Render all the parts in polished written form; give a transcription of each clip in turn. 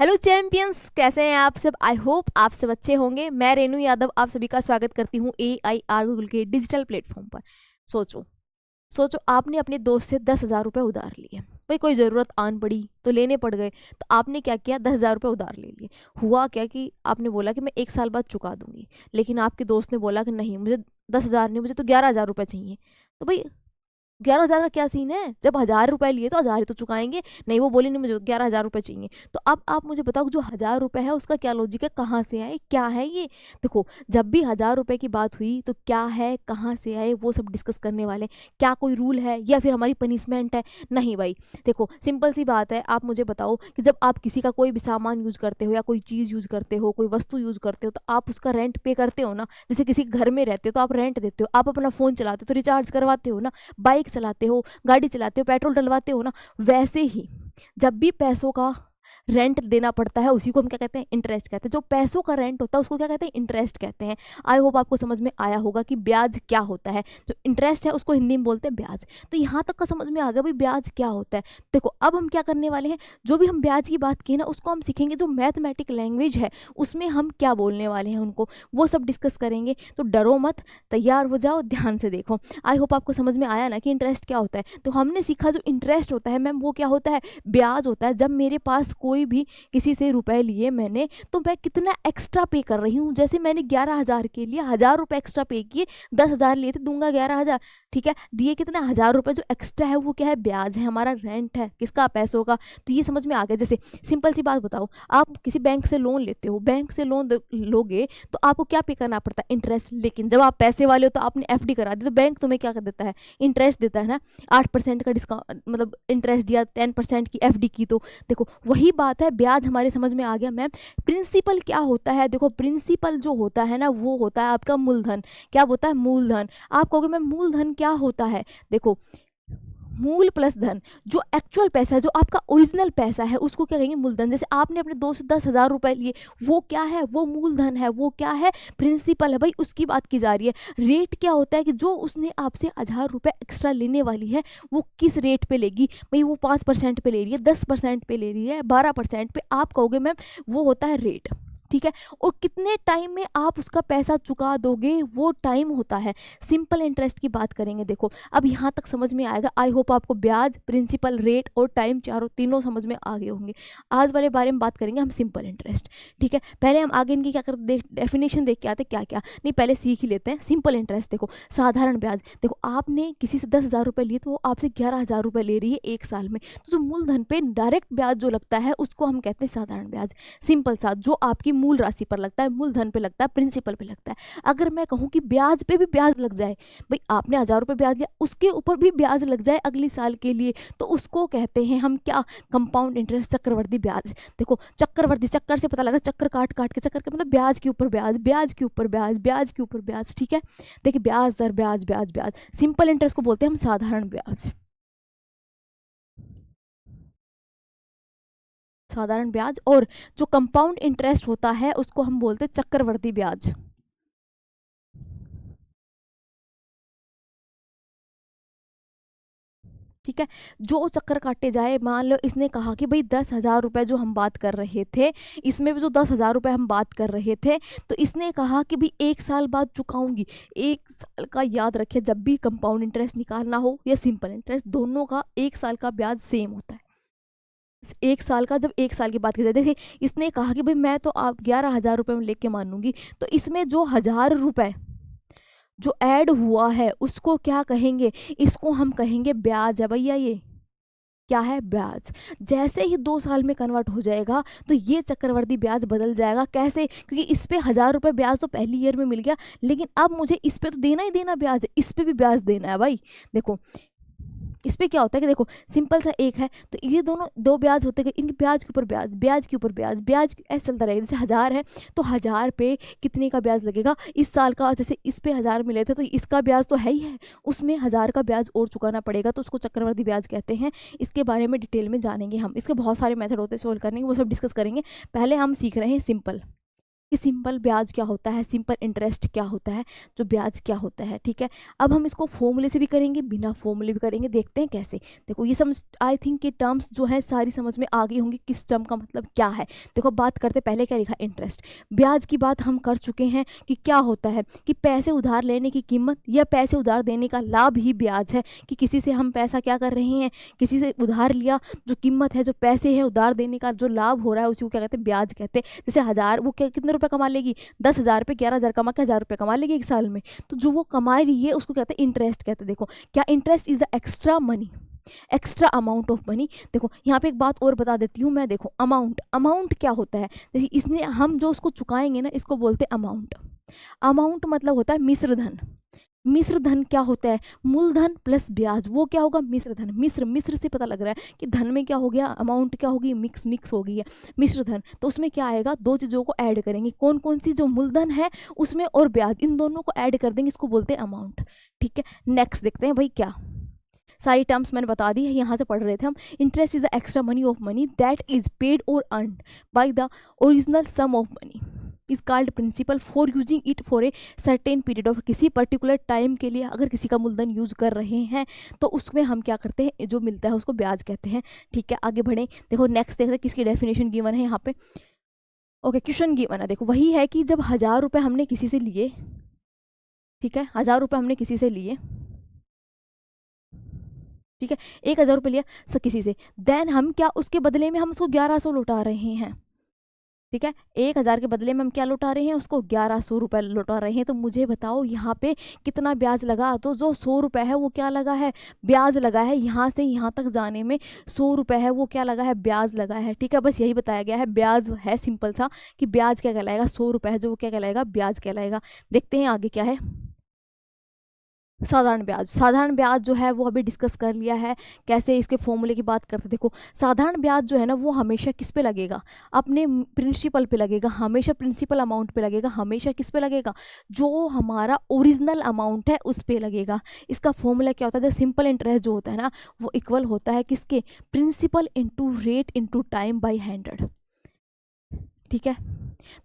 Hello champions, कैसे हैं आप सब। आई होप आप सब अच्छे होंगे। मैं रेनू यादव आप सभी का स्वागत करती हूँ AIR गूगल के डिजिटल प्लेटफॉर्म पर। सोचो सोचो आपने अपने दोस्त से 10,000 रुपये उधार लिए। भाई कोई ज़रूरत आन पड़ी तो लेने पड़ गए, तो आपने क्या किया, 10,000 रुपये उधार ले लिए। हुआ क्या कि आपने बोला कि मैं 1 साल बाद चुका दूंगी, लेकिन आपके दोस्त ने बोला कि नहीं, मुझे 10,000 नहीं, मुझे तो 11,000 रुपये चाहिए। तो भाई 11,000 का क्या सीन है, जब 1,000 रुपये लिए तो 1,000 ही तो चुकाएंगे। नहीं, वो बोले नहीं मुझे 11,000 रुपये चाहिए। तो अब आप मुझे बताओ, जो 1,000 रुपये है उसका क्या लॉजिक है, कहाँ से आए, क्या है ये। देखो, जब भी 1,000 रुपये की बात हुई तो क्या है, कहाँ से आए, वो सब डिस्कस करने वाले हैं। क्या कोई रूल है या फिर हमारी पनिशमेंट है? नहीं भाई। देखो, सिंपल सी बात है, आप मुझे बताओ कि जब आप किसी का कोई भी सामान यूज़ करते हो या कोई चीज़ यूज़ करते हो, कोई वस्तु यूज़ करते हो, तो आप उसका रेंट पे करते हो ना। जैसे किसी घर में रहते हो तो आप रेंट देते हो, आप अपना फ़ोन चलाते हो तो रिचार्ज करवाते हो ना, बाइक चलाते हो, गाड़ी चलाते हो, पेट्रोल डलवाते हो ना। वैसे ही जब भी पैसों का रेंट देना पड़ता है, उसी को हम क्या कहते हैं, इंटरेस्ट कहते हैं। जो पैसों का रेंट होता है उसको क्या कहते हैं, इंटरेस्ट कहते हैं। आई होप आपको समझ में आया होगा कि ब्याज क्या होता है। जो इंटरेस्ट है उसको हिंदी में बोलते हैं ब्याज। तो यहाँ तक का समझ में आ गया भाई ब्याज क्या होता है। देखो, अब हम क्या करने वाले हैं, जो भी हम ब्याज की बात की ना उसको हम सीखेंगे, जो मैथमेटिक लैंग्वेज है उसमें हम क्या बोलने वाले हैं उनको, वो सब डिस्कस करेंगे। तो डरो मत, तैयार हो जाओ, ध्यान से देखो। आई होप आपको समझ में आया ना कि इंटरेस्ट क्या होता है। तो हमने सीखा जो इंटरेस्ट होता है मैम, वो क्या होता है, ब्याज होता है। जब मेरे पास कोई भी किसी से रुपए लिए मैंने, तो मैं कितना एक्स्ट्रा पे कर रही हूँ। जैसे मैंने 11,000 के लिए 1,000 रुपये एक्स्ट्रा पे किए, 10,000 लिए थे, दूंगा 11,000। ठीक है, दिए कितना, 1,000 रुपये। जो एक्स्ट्रा है वो क्या है, ब्याज है, हमारा रेंट है, किसका, पैसों का। तो ये समझ में आ गया। जैसे सिंपल सी बात बताओ, आप किसी बैंक से लोन लेते हो, बैंक से लोन लोगे तो आपको क्या पे करना पड़ता है, इंटरेस्ट। लेकिन जब आप पैसे वाले हो तो आपने FD करा दी, तो बैंक तुम्हें क्या कर देता है, इंटरेस्ट देता है ना। 8% का डिस्काउंट, मतलब इंटरेस्ट दिया, 10% की FD की। तो देखो वही बात है, ब्याज हमारे समझ में आ गया मैम। प्रिंसिपल क्या होता है, देखो प्रिंसिपल जो होता है ना वो होता है आपका मूलधन। क्या होता है, मूलधन। आप कहोगे मैम मूलधन क्या होता है। देखो, मूल प्लस धन, जो एक्चुअल पैसा है, जो आपका ओरिजिनल पैसा है, उसको क्या कहेंगे, मूलधन। जैसे आपने अपने दोस्त से 10,000 रुपए लिए, वो क्या है, वो मूलधन है, वो क्या है, प्रिंसिपल है। भाई उसकी बात की जा रही है। रेट क्या होता है कि जो उसने आपसे 1,000 रुपये एक्स्ट्रा लेने वाली है, वो किस रेट पे लेगी। भाई वो 5% पे ले रही है, 10% पे ले रही है, 12% पे, आप कहोगे मैम वो होता है रेट। ठीक है, और कितने टाइम में आप उसका पैसा चुका दोगे, वो टाइम होता है। सिंपल इंटरेस्ट की बात करेंगे। देखो, अब यहाँ तक समझ में आएगा। आई होप आपको ब्याज, प्रिंसिपल, रेट और टाइम, चारों तीनों समझ में आ गए होंगे। आज वाले बारे में बात करेंगे हम सिंपल इंटरेस्ट। ठीक है, पहले हम आगे इनकी क्या करते, डेफिनेशन देख के आते, क्या क्या नहीं, पहले सीख ही लेते हैं। सिंपल इंटरेस्ट देखो, साधारण ब्याज। देखो, आपने किसी से 10,000 रुपये लिए तो वो आपसे 11,000 रुपये ले रही है 1 साल में। तो जो मूलधन पे डायरेक्ट ब्याज जो लगता है उसको हम कहते हैं साधारण ब्याज। सिंपल सा, जो आपकी मूल राशि पर लगता है, मूलधन पे लगता है, प्रिंसिपल पे लगता है। अगर मैं कहूँ कि ब्याज पे भी ब्याज लग जाए, भाई आपने 1,000 रुपये ब्याज लिया, उसके ऊपर भी ब्याज लग जाए अगले साल के लिए, तो उसको कहते हैं हम क्या, कंपाउंड इंटरेस्ट, चक्रवर्ती ब्याज। देखो चक्रवर्ती, चक्कर से पता लगा, चक्कर काट काट के, चक्कर का मतलब ब्याज के ऊपर ब्याज, ब्याज के ऊपर ब्याज, ब्याज के ऊपर ब्याज। ठीक है, देखिए ब्याज दर ब्याज, ब्याज ब्याज। सिंपल इंटरेस्ट को बोलते हैं हम साधारण ब्याज। साधारण ब्याज, और जो कंपाउंड इंटरेस्ट होता है उसको हम बोलते हैं चक्रवर्ती ब्याज। ठीक है, जो चक्कर काटे जाए, मान लो इसने कहा कि भाई 10,000 रुपये जो हम बात कर रहे थे, इसमें भी जो 10,000 रुपये हम बात कर रहे थे, तो इसने कहा कि भाई 1 साल बाद चुकाऊंगी। 1 साल का याद रखे, जब भी कंपाउंड इंटरेस्ट निकालना हो या सिंपल इंटरेस्ट, दोनों का 1 साल का ब्याज सेम होता है। 1 साल का, जब 1 साल की बात की जाए, देखिए इसने कहा कि भाई मैं तो आप 11,000 रुपये में लेके मानूंगी, तो इसमें जो 1,000 रुपये जो ऐड हुआ है उसको क्या कहेंगे, इसको हम कहेंगे ब्याज है भैया। ये क्या है, ब्याज। जैसे ही 2 साल में कन्वर्ट हो जाएगा तो ये चक्रवर्ती ब्याज बदल जाएगा। कैसे, क्योंकि इस पे 1,000 रुपये ब्याज तो पहली ईयर में मिल गया, लेकिन अब मुझे इस पे तो देना ही देना ब्याज है, इस पे भी ब्याज देना है भाई। देखो इस पे क्या होता है कि देखो सिंपल सा एक है, तो ये दोनों दो ब्याज होते गए, इनके ब्याज के ऊपर ब्याज, ब्याज के ऊपर ब्याज, ब्याज ऐसे चलता रहेगा। जैसे 1,000 है तो 1,000 पे कितने का ब्याज लगेगा इस साल का। जैसे इस पे 1,000 मिले थे तो इसका ब्याज तो है ही है, उसमें 1,000 का ब्याज और चुकाना पड़ेगा, तो उसको चक्रवर्ती ब्याज कहते हैं। इसके बारे में डिटेल में जानेंगे हम, इसके बहुत सारे मेथड होते हैं सोल्व करने के, वो सब डिस्कस करेंगे। पहले हम सीख रहे हैं सिंपल। कि सिंपल ब्याज क्या होता है, सिंपल इंटरेस्ट क्या होता है, जो ब्याज क्या होता है। ठीक है, अब हम इसको फॉर्मूले से भी करेंगे, बिना फॉर्मूले भी करेंगे, देखते हैं कैसे। देखो ये समझ, आई थिंक ये टर्म्स जो है सारी समझ में आ गई होंगी, किस टर्म का मतलब क्या है। देखो बात करते पहले क्या लिखा, इंटरेस्ट। ब्याज की बात हम कर चुके हैं कि क्या होता है, कि पैसे उधार लेने की कीमत या पैसे उधार देने का लाभ ही ब्याज है। कि किसी से हम पैसा क्या कर रहे हैं, किसी से उधार लिया, जो कीमत है, जो पैसे है उधार देने का जो लाभ हो रहा है, उसी को क्या कहते हैं, ब्याज कहते हैं। जैसे 1000, वो कितने रुपए कमा लेगी, 10,000 पे 11,000 कमा के 1000 रुपये कमा लेगी एक साल में, तो जो वो कमा रही है उसको कहते हैं इंटरेस्ट कहते हैं। देखो क्या, interest is the extra money, extra amount of money. देखो यहाँ पे एक बात और बता देती हूँ मैं, देखो अमाउंट, अमाउंट क्या होता है, जैसे इसने हम जो उसको चुकाएंगे ना, इसको बोलते हैं अमाउंट। अमाउंट मतलब होता है मिश्र धन। मिश्र धन क्या होता है, मूलधन प्लस ब्याज, वो क्या होगा, मिश्र धन। मिश्र, मिश्र से पता लग रहा है कि धन में क्या हो गया, अमाउंट क्या होगी, मिक्स, मिक्स हो गई है, मिश्र धन। तो उसमें क्या आएगा, दो चीज़ों को ऐड करेंगे, कौन कौन सी, जो मूलधन है उसमें और ब्याज, इन दोनों को ऐड कर देंगे, इसको बोलते हैं अमाउंट। ठीक है, नेक्स्ट देखते हैं भाई क्या, सारी टर्म्स मैंने बता दी है, यहाँ से पढ़ रहे थे हम। Interest is the extra money of money that is paid और earn by the original sum of money is called principal for using it for a certain period of, किसी पर्टिकुलर टाइम के लिए अगर किसी का मूलधन यूज कर रहे हैं तो उसमें हम क्या करते हैं, जो मिलता है उसको ब्याज कहते हैं। ठीक है, आगे बढ़े, देखो नेक्स्ट देखते हैं किसकी डेफिनेशन गिवन है यहाँ पे। ओके, क्वेश्चन गिवन है, देखो वही है कि जब 1000 रुपये हमने किसी से लिए, ठीक है, 1000 रुपये हमने किसी से लिए, ठीक है, 1000 रुपये लिया किसी से, देन हम क्या, उसके बदले में हम उसको 1100 लौटा रहे हैं। ठीक है, 1000 के बदले में हम क्या लौटा रहे हैं, उसको 1100 रुपये लौटा रहे हैं। तो मुझे बताओ यहाँ पे कितना ब्याज लगा, तो जो 100 रुपये है वो क्या लगा है, ब्याज लगा है। यहाँ से यहाँ तक जाने में 100 रुपये है, वो क्या लगा है, ब्याज लगा है। ठीक है, बस यही बताया गया है, ब्याज है सिंपल सा, कि ब्याज क्या कहलाएगा, 100 रुपये है जो वो क्या कहलाएगा, ब्याज कहलाएगा। देखते हैं आगे क्या है, साधारण ब्याज। साधारण ब्याज जो है वो अभी डिस्कस कर लिया है, कैसे इसके फॉर्मूले की बात करते। देखो साधारण ब्याज जो है ना, वो हमेशा किस पे लगेगा, अपने प्रिंसिपल पे लगेगा, हमेशा प्रिंसिपल अमाउंट पे लगेगा, हमेशा किस पे लगेगा, जो हमारा ओरिजिनल अमाउंट है उस पे लगेगा। इसका फॉर्मूला क्या होता है, सिंपल इंटरेस्ट जो होता है ना, वो इक्वल होता है किसके, principal into rate into time by 100। ठीक है,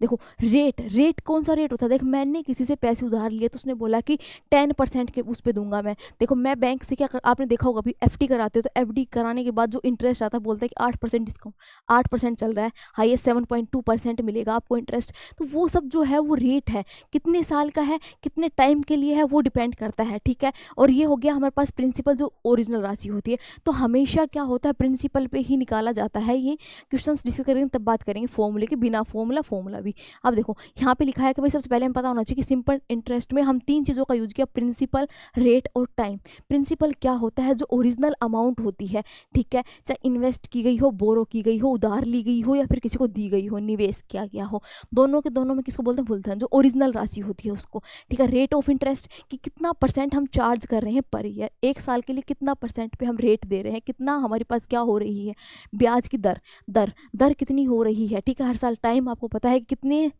देखो रेट, रेट कौन सा रेट होता है, देख मैंने किसी से पैसे उधार लिए तो उसने बोला कि 10% के उस पर दूंगा मैं। देखो मैं बैंक से क्या आपने देखा होगा, अभी एफडी कराते हो तो एफडी कराने के बाद जो इंटरेस्ट आता है, बोलता है कि 8% डिस्काउंट, 8% चल रहा है, हाईएस्ट 7.2% मिलेगा आपको इंटरेस्ट। तो वो सब जो है वो रेट है, कितने साल का है, कितने टाइम के लिए है, वो डिपेंड करता है। ठीक है, और ये हो गया हमारे पास प्रिंसिपल, जो ओरिजिनल राशि होती है। तो हमेशा क्या होता है, प्रिंसिपल पे ही निकाला जाता है। ये क्वेश्चन डिस्कस करेंगे तब बात करेंगे फॉर्मूले की, बिना फॉर्मूला भी। अब देखो यहाँ पे लिखा है कि भाई सबसे पहले हमें पता होना चाहिए कि सिंपल इंटरेस्ट में हम 3 चीज़ों का यूज किया, प्रिंसिपल, रेट और टाइम। प्रिंसिपल क्या होता है, जो ओरिजिनल अमाउंट होती है। ठीक है, चाहे इन्वेस्ट की गई हो, बोरो की गई हो, उधार ली गई हो, या फिर किसी को दी गई हो, निवेश किया गया हो, दोनों के दोनों में किसको बोलते हैं, मूलधन, जो ओरिजिनल राशि होती है उसको। ठीक है, रेट ऑफ इंटरेस्ट कि कितना परसेंट हम चार्ज कर रहे हैं पर ईयर, एक साल के लिए कितना परसेंट पे हम रेट दे रहे हैं, कितना हमारे पास क्या हो रही है, ब्याज की दर, दर कितनी हो रही है। ठीक है, हर साल टाइम आपको पता है कितने,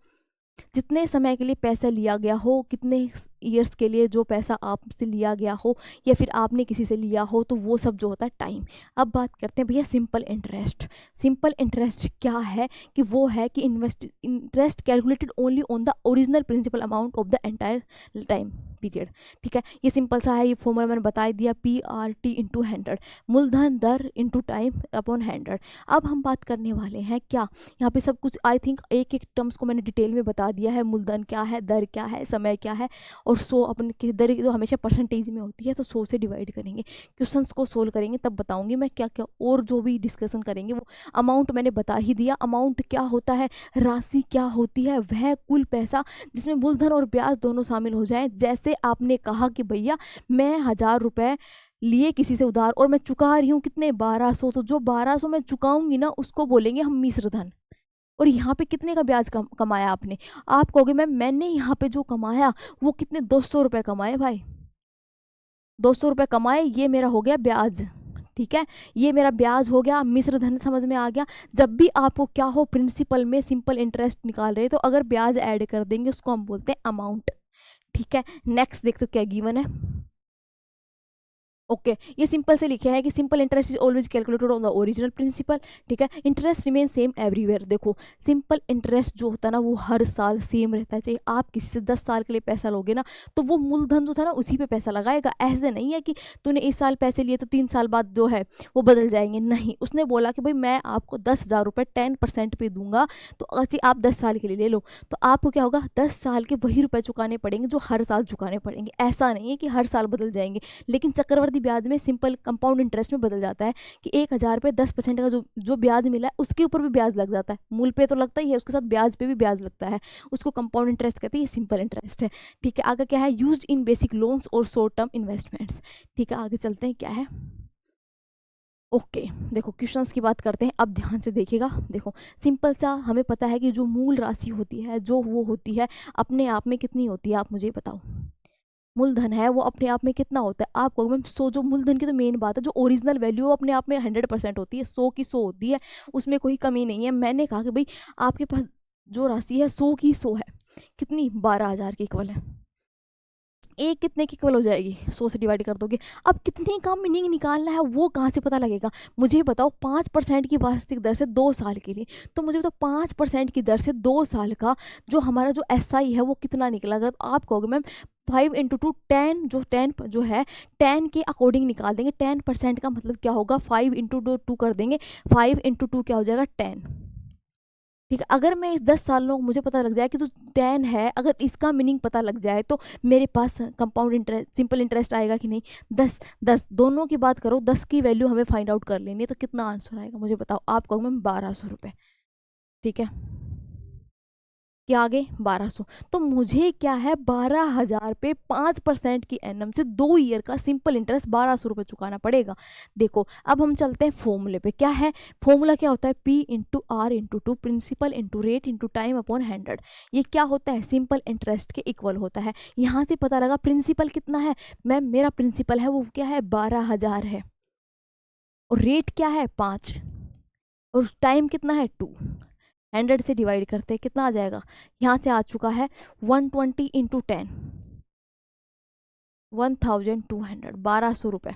जितने समय के लिए पैसा लिया गया हो, कितने ईयर्स के लिए जो पैसा आपसे लिया गया हो या फिर आपने किसी से लिया हो, तो वो सब जो होता है टाइम। अब बात करते हैं भैया सिंपल इंटरेस्ट। सिंपल इंटरेस्ट क्या है, कि वो है कि interest calculated only on the original principal amount of the entire time period. ठीक है, ये सिंपल सा है, ये फॉर्मूला मैंने बता दिया, PRT इंटू 100, मूलधन दर इंटू टाइम अपॉन 100। अब हम बात करने वाले हैं क्या, यहाँ पे सब कुछ आई थिंक एक एक टर्म्स को मैंने डिटेल में बता दिया है, मूलधन क्या है, दर क्या है, समय क्या है, और 100 अपने दर जो हमेशा परसेंटेज में होती है, तो 100 से डिवाइड करेंगे। क्वेश्चंस को सोल्व करेंगे तब बताऊंगी मैं क्या क्या, और जो भी डिस्कशन करेंगे वो अमाउंट मैंने बता ही दिया। अमाउंट क्या होता है, राशि क्या होती है, वह कुल पैसा जिसमें मूलधन और ब्याज दोनों शामिल हो जाए। जैसे आपने कहा कि भैया मैं 1000 रुपये लिए किसी से उधार और मैं चुका रही हूँ कितने, 1200, तो जो 1200 मैं चुकाऊंगी ना उसको बोलेंगे हम मिश्र धन। और यहाँ पे कितने का ब्याज कमाया आपने, आप कहोगे मैंने यहाँ पे जो कमाया वो कितने, 200 रुपये कमाए भाई, 200 रुपये कमाए, ये मेरा हो गया ब्याज। ठीक है, ये मेरा ब्याज हो गया, मिश्र धन समझ में आ गया। जब भी आपको क्या हो, प्रिंसिपल में सिंपल इंटरेस्ट निकाल रहे तो अगर ब्याज ऐड कर देंगे उसको हम बोलते हैं अमाउंट। ठीक है, नेक्स्ट देखते क्या गिवन है। ओके ये सिंपल से लिखे हैं कि simple interest is always calculated on the original principal. ठीक है, इंटरेस्ट रिमेन सेम एवरीवेयर। देखो सिंपल इंटरेस्ट जो होता है ना वो हर साल सेम रहता है। चाहिए आप किसी से 10 साल के लिए पैसा लोगे ना तो वो मूलधन जो था ना उसी पे पैसा लगाएगा। ऐसे नहीं है कि तूने इस साल पैसे लिए तो 3 साल बाद जो है वो बदल जाएंगे, नहीं। उसने बोला कि भाई मैं आपको 10,000 रुपये 10% पे दूंगा, तो अगर आप 10 साल के लिए ले लो तो आपको क्या होगा, 10 साल के वही रुपए चुकाने पड़ेंगे जो हर साल चुकाने पड़ेंगे। ऐसा नहीं है कि हर साल बदल जाएंगे। लेकिन चक्रवर्ती ब्याज में सिंपल कंपाउंड इंटरेस्ट में बदल जाता है कि 1,000 पे 10% का जो जो ब्याज मिला है उसके ऊपर भी ब्याज लग जाता है। मूल पे तो लगता ही है, उसके साथ ब्याज पे भी ब्याज लगता है। उसको कंपाउंड इंटरेस्ट कहते हैं, ये सिंपल इंटरेस्ट है। ठीक है, आगे क्या है, यूज्ड इन बेसिक लोन्स और शॉर्ट टर्म इन्वेस्टमेंट्स। ठीक है, आगे चलते हैं, क्या है। ओके देखो क्वेश्चंस की बात करते हैं, अब ध्यान से देखिएगा। देखो सिंपल सा हमें पता है कि जो मूल राशि होती है जो वो होती है अपने आप में कितनी होती है, आप मुझे बताओ। मूलधन है वो अपने आप में कितना होता है, आप कहोगे मैम सो, जो मूलधन की तो मेन बात है, जो ओरिजिनल वैल्यू अपने आप में 100% होती है, 100 की 100 होती है, उसमें कोई कमी नहीं है। मैंने कहा कि भाई आपके पास जो राशि है 100 की 100 है, कितनी, 12,000 की इक्वल है। एक कितने की इक्वल हो जाएगी, 100 से डिवाइड कर दोगे। अब कितने का मीनिंग निकालना है वो कहाँ से पता लगेगा, मुझे बताओ। 5% की वार्षिक दर से 2 साल के लिए, तो मुझे बताओ 5% की दर से 2 साल का जो हमारा जो SI है वो कितना निकलेगा। तो आप कहोगे मैम 5 इंटू 2 10, जो 10 जो है 10 के अकॉर्डिंग निकाल देंगे। 10% का मतलब क्या होगा, 5 इंटू 2 कर देंगे, 5 इंटू 2 क्या हो जाएगा 10। ठीक है, अगर मैं इस 10 सालों मुझे पता लग जाए कि जो 10 है, अगर इसका मीनिंग पता लग जाए तो मेरे पास कंपाउंड इंटरेस्ट सिंपल इंटरेस्ट आएगा कि नहीं। 10 10 दोनों की बात करो, 10 की वैल्यू हमें फाइंड आउट कर लेनी है, तो कितना आंसर आएगा मुझे बताओ। आप कहोगे मैम 1,200 रुपये। ठीक है, क्या आगे 1,200, तो मुझे क्या है 12,000 पे 5% की एनम से 2 ईयर का सिंपल इंटरेस्ट 1,200 रुपये चुकाना पड़ेगा। देखो अब हम चलते हैं फॉर्मूले पे, क्या है फॉर्मूला, क्या होता है P into R into 2 principal into rate into time upon 100। ये क्या होता है, सिंपल इंटरेस्ट के इक्वल होता है। यहाँ से पता लगा प्रिंसिपल कितना है, मैम मेरा प्रिंसिपल है वो क्या है 12,000 है, और रेट क्या है 5, और टाइम कितना है 2। 100 से डिवाइड करते हैं कितना आ जाएगा, यहाँ से आ चुका है 120 इंटू 10, 1,200, 1,200 रुपये।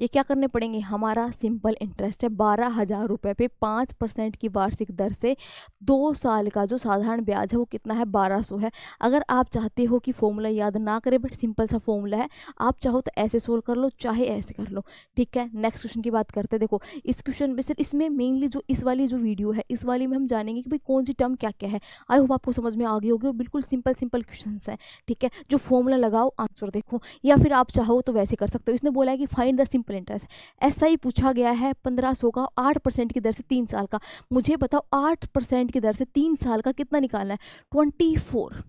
ये क्या करने पड़ेंगे, हमारा सिंपल इंटरेस्ट है 12,000 रुपये पे 5% की वार्षिक दर से 2 साल का जो साधारण ब्याज है वो कितना है 1,200 है। अगर आप चाहते हो कि फॉर्मूला याद ना करें, बट सिंपल सा फॉर्मूला है, आप चाहो तो ऐसे सोल्व कर लो चाहे ऐसे कर लो। ठीक है, नेक्स्ट क्वेश्चन की बात करते हैं। देखो इस क्वेश्चन में सिर्फ इसमें मेनली जो इस वाली जो वीडियो है इस वाली में हम जानेंगे कि भाई कौन सी टर्म क्या क्या है। आई होप आपको समझ में आ गई होगी, और बिल्कुल सिंपल सिंपल क्वेश्चन है। ठीक है, जो फॉर्मूला लगाओ आंसर देखो, या फिर आप चाहो तो वैसे कर सकते हो। इसने बोला है कि फाइंड द सिंपल इंटरेस्ट, ऐसा ही पूछा गया है 1,500 का 8% की दर से 3 साल का। मुझे बताओ 8% की दर से 3 साल का कितना निकालना है, 24।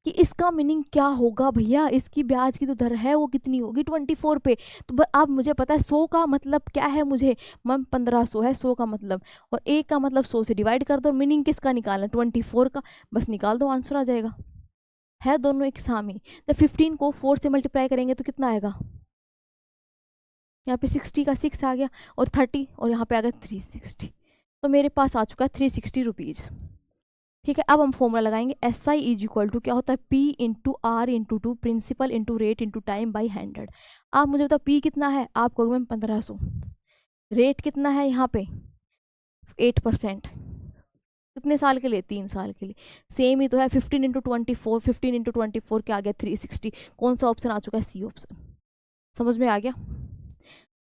कि इसका मीनिंग क्या होगा भैया, इसकी ब्याज की जो दर है वो कितनी होगी 24 पे। तो अब मुझे पता है 100 का मतलब क्या है, मुझे मैम 1,500 है 100 का मतलब, और एक का मतलब 100 से डिवाइड कर दो, मीनिंग किसका निकालना है 24 का, बस निकाल दो आंसर आ जाएगा। है दोनों एक सामी, तो 15 को 4 से मल्टीप्लाई करेंगे तो कितना आएगा, यहाँ पे 60 का 6 आ गया, और 30, और यहाँ पे आ गया 360, तो मेरे पास आ चुका है 360 रुपीज़। ठीक है, अब हम फॉर्मूला लगाएंगे, SI इज इक्वल टू क्या होता है P into R into 2 principal into rate into time by 100। आप मुझे बताओ P कितना है, आप कहोगे मैम 1,500, रेट कितना है यहाँ पे 8%, कितने साल के लिए 3 साल के लिए, सेम ही तो है। 15 इंटू 24, 15 इंटू 24 क्या आ गया 360, कौन सा ऑप्शन आ चुका है, C ऑप्शन। समझ में आ गया,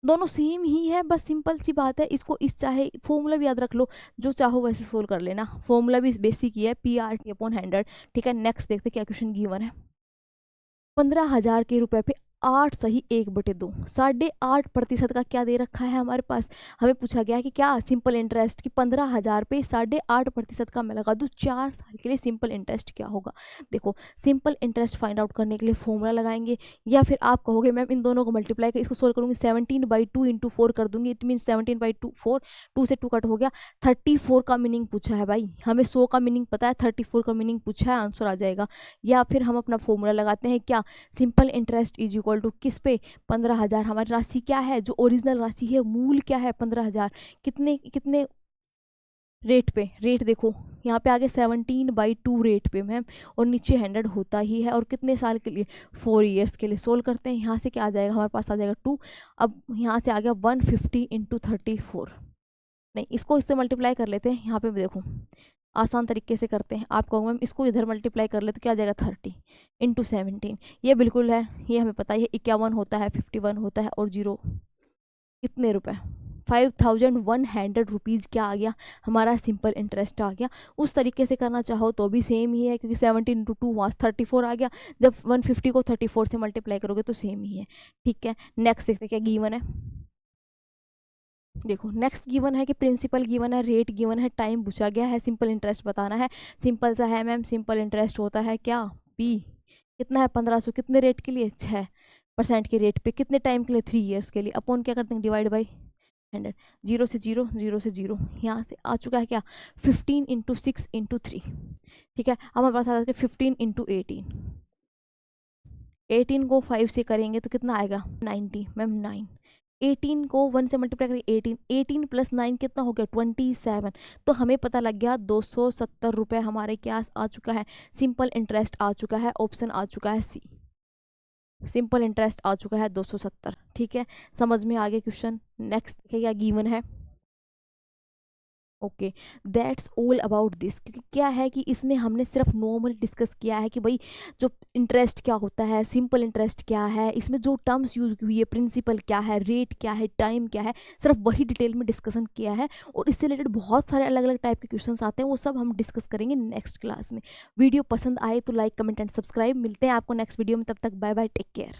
दोनों सेम ही है, बस सिंपल सी बात है। इसको इस चाहे फॉर्मूला भी याद रख लो, जो चाहो वैसे सोल्व कर लेना, फॉर्मूला भी बेसिक ही है PRT अपॉन 100। ठीक है, नेक्स्ट देखते क्या क्वेश्चन गिवन है। 15,000 के रुपए पे 8 सही 1/2, 8.5% का क्या दे रखा है हमारे पास। हमें पूछा गया कि क्या सिंपल इंटरेस्ट की 15,000 पे 8.5% का मैं लगा दूँ 4 साल के लिए, सिंपल इंटरेस्ट क्या होगा। देखो सिंपल इंटरेस्ट फाइंड आउट करने के लिए फॉर्मूला लगाएंगे, या फिर आप कहोगे मैम इन दोनों को मल्टीप्लाई कर इसको सोल्व करूँगी, 17/2 इंटू 4 कर दूंगी, इट मीन 17/2 4, 2 से 2 कट हो गया। 34 का मीनिंग पूछा है भाई, हमें 100 का मीनिंग पता है, 34 का मीनिंग पूछा है, आंसर आ जाएगा। या फिर हम अपना फॉर्मूला लगाते हैं, क्या simple interest is equal to किस पे 15,000, हमारी राशि क्या है जो ओरिजिनल राशि है, मूल क्या है 15,000, कितने कितने रेट पे, रेट देखो यहाँ पे आगे 17/2 रेट पे मैम, और नीचे 100 होता ही है, और कितने साल के लिए, 4 ईयर्स के लिए। सोल्व करते हैं, यहाँ से क्या आ जाएगा हमारे पास, आ जाएगा 2। अब यहाँ से आ गया 150 × 34, नहीं इसको इससे मल्टीप्लाई कर लेते हैं। यहाँ पे देखो आसान तरीके से करते हैं, आप कहोगे मैम इसको इधर मल्टीप्लाई कर ले तो क्या आ जाएगा, 30 × 17, ये बिल्कुल है, ये हमें पता है, 51 होता है, 51 होता है, और 0 कितने रुपए, 5100 रुपीज़ क्या आ गया, हमारा सिंपल इंटरेस्ट आ गया। उस तरीके से करना चाहो तो भी सेम ही है, क्योंकि 17 × 2 वहाँ 34 आ गया, जब 150 को 34 से मल्टीप्लाई करोगे तो सेम ही है। ठीक है, नेक्स्ट देखते हैं क्या गिवन है। देखो नेक्स्ट गिवन है कि प्रिंसिपल गिवन है, रेट गिवन है, टाइम पूछा गया है, सिंपल इंटरेस्ट बताना है। सिंपल सा है मैम, सिंपल इंटरेस्ट होता है क्या, पी कितना है 1500, कितने रेट के लिए, 6% के रेट पे, कितने टाइम के लिए, 3 ईयर्स के लिए, अपॉन क्या करते हैं, डिवाइड बाई 100, 0 से 0, 0 से 0, यहाँ से आ चुका है क्या, 15 × 6 × 3। ठीक है, अब हमारे पास आ जाएगा 15 × 18, 18 को 5 से करेंगे तो कितना आएगा, 90 मैम, 9। 18 को 1 से मल्टीप्लाई करेंगे, 18, 18 + 9 कितना हो गया, 27। तो हमें पता लग गया 270 रुपये हमारे क्या आ चुका है, सिंपल इंटरेस्ट आ चुका है, ऑप्शन आ चुका है सी, सिंपल इंटरेस्ट आ चुका है 270। ठीक है, समझ में आ गया क्वेश्चन। नेक्स्ट क्या गिवन है, okay, that's all about this. क्योंकि क्या है कि इसमें हमने सिर्फ नॉर्मल डिस्कस किया है कि भाई जो इंटरेस्ट क्या होता है, सिंपल इंटरेस्ट क्या है, इसमें जो टर्म्स यूज हुई है, प्रिंसिपल क्या है, रेट क्या है, टाइम क्या है, सिर्फ वही डिटेल में डिस्कशन किया है। और इससे रिलेटेड बहुत सारे अलग अलग टाइप के क्वेश्चन आते हैं, वो सब हम डिस्कस करेंगे नेक्स्ट क्लास में। वीडियो पसंद आए तो लाइक, कमेंट एंड सब्सक्राइब। मिलते हैं आपको नेक्स्ट वीडियो में, तब तक बाय बाय, टेक केयर।